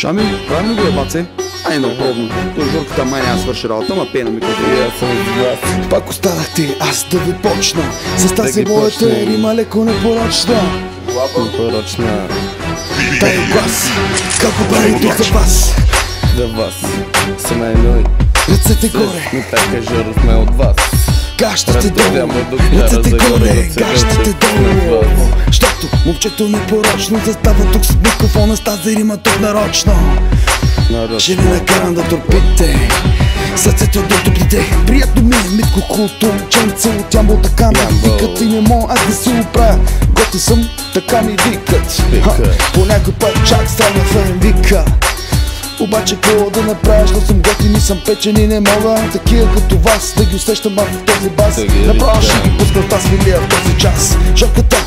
Шами, правилно го е, баце? Ай, много пробно. Той Жорката май няма свърши работа, ма пена ми като аз съм с вас. Пак останахте, аз да ви почна с тази моята рима леко непорочна. Непорочна. Дай глас, како правите за вас. За вас са най-нови. Ръцете горе, Не така Жоро сме от вас. гащите долу. Ръцете горе, гащите долу. Щото момчето непорочно застава тук с микрофона с тази рима тук нарочно. Ще ви накарам да търпите сърцето да топлите. Приятно ми е Митко Хултурченце от Ямбол, така ми викат и не мога аз да се оправя. Готи съм, така ми викат. По някой път чак стана фен вика. Обаче какво да направиш, но съм готин и съм печен и не мога такива като вас да ги усещам в този бас. Направо ще ги пускам тази свилия в този час. Жоката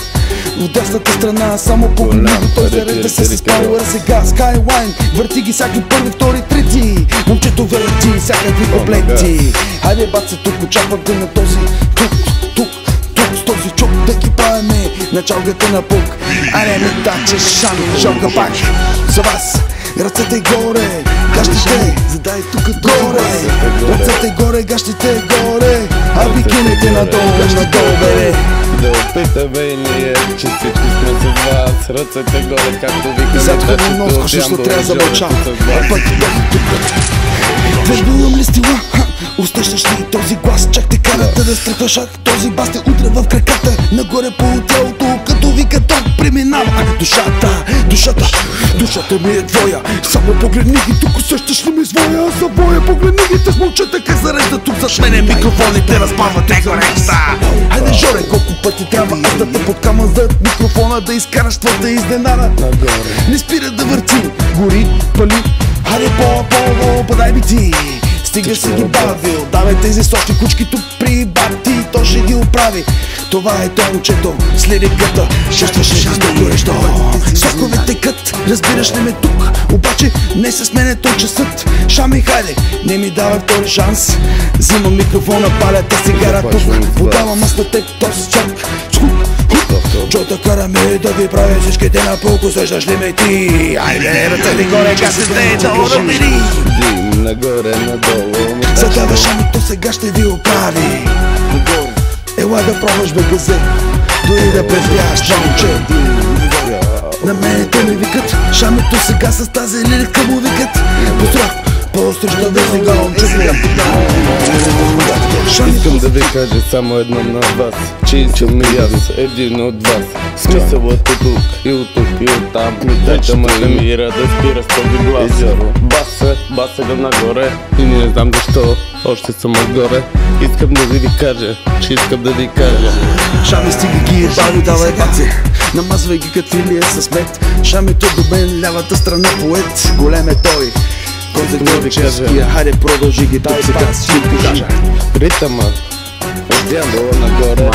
от десната страна, само погледнато той зарежда се с пауър сега. Skyline, върти ги всяки първи, втори, трети. Момчето върти всякакви куплети. Хайде баце, тук очаквате на този тук с този чук да ги правиме на чалгата на пук. Аре ми таче Шами, Жорка пак за вас. Ръцете горе, гащите, задай тук горе. Ръцете горе, гащите горе, а бикините надолу, бе. Да опитаме и ние, че всички сме с вас. Ръцете горе, както викаме. Зад много скучно трябва да замълчам. А пък тук. Вербувам ли стила? Усещаш ли този глас? Чак те карате да стръхваш, този бас те удря в краката. Нагоре по тялото, като вика то преминава. Душата ми е твоя. Само погледни ги, тук усещаш ли ми своя? Аз за боя, погледни ги, те с момчета как зарежда тук зад мене. Микрофоните разпазват те гореща. Хайде Жоре, колко пъти трябва аз да те подкамам зад микрофона, да изкараш твоята изненада. Не спира да върти, гори, пали. Хайде подай ми ти. Стига си ги бавил, давай тези сочни кучки тук при бати, то ще ги оправи. Това е то момчето, с лириката, чувстваш ли с горещо. Соковете кът, разбираш ли ме тук, обаче не се смене той часът. Шами, хайде, не ми давай втори шанс. Взимам микрофона, паля те сигара тук, подавам аз на теб този чак. Чота караме да ви прави всичките на пулк, усещаш ли ме ти? Айде, ръцете горе, гасите долу да мири. Нагоре, надолу. Задаваш, ами то сега ще ви оправи. Ела да пробваш бе газе, дори да презряваш това момче. На мене те ми викат, Шамито сега с тази лирика му викат. Поздрав, по-остръща да сега момче. Искам да ви кажа само едно на вас, че искам и аз един от вас. Смисълът е тук и от тук и от там. Дайте ме да мира да спира с този глас. Баса го нагоре и не знам защо още съм отгоре. Искам да ви кажа, че искам да ви кажа. Шами стига ги е бави, давай баце. Намазвай ги като филия с мед. Шамито до мен, лявата страна поет. Голем е той. Конзервативския, хайде продължи ги тук сега си кажа. Ритъма от Ямбола нагоре,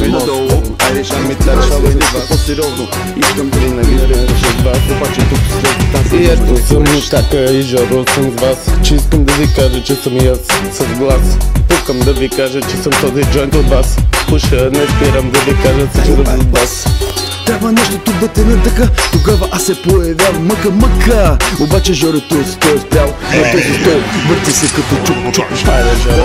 надолу. Айде Шами, трябва да нещо по-сериозно. Искам да винаги с вас, обаче тук след тази. И ето съм така и Жоро съм с вас, че искам да ви кажа, че съм и аз с глас. Пукам да ви кажа, че съм този джойнт от вас. Пуша, не спирам да ви кажа всичко от вас. Трябва нещо тук да те натъка, тогава аз се появявам мъка. Обаче Жорето стой спрял на този стол, върти се като чук. Хайде Жоро.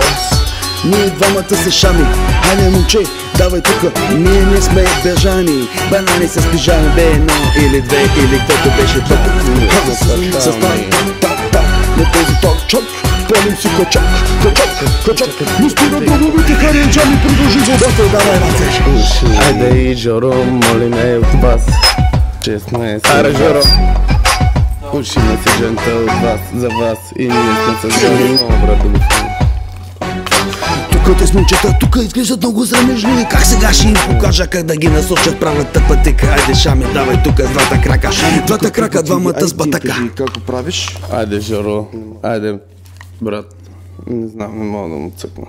Ние двамата са Шами, хайде момче, давай тука. Ние не сме бежани, банани с пижами, бе едно или две или каквото беше тук. С так, на този ток-чок, пълим си качок. Не спира дробовите харенчани, продължи водата, давай бате. Айде и Жоро, молиме от вас, честно е си. Аре Жоро. Пушиме се джента от вас, за вас и ние сме с Жоро, брато ми. Тук те с момчета, тук изглеждат много срамежливи. Как сега ще им покажа как да ги насочат правилната пътека? Айде Шами, давай тук с двата крака. Двата крака, двамата с батака. Как го правиш? Айде Жоро, айде брат, не знам, не мога да му цъкна.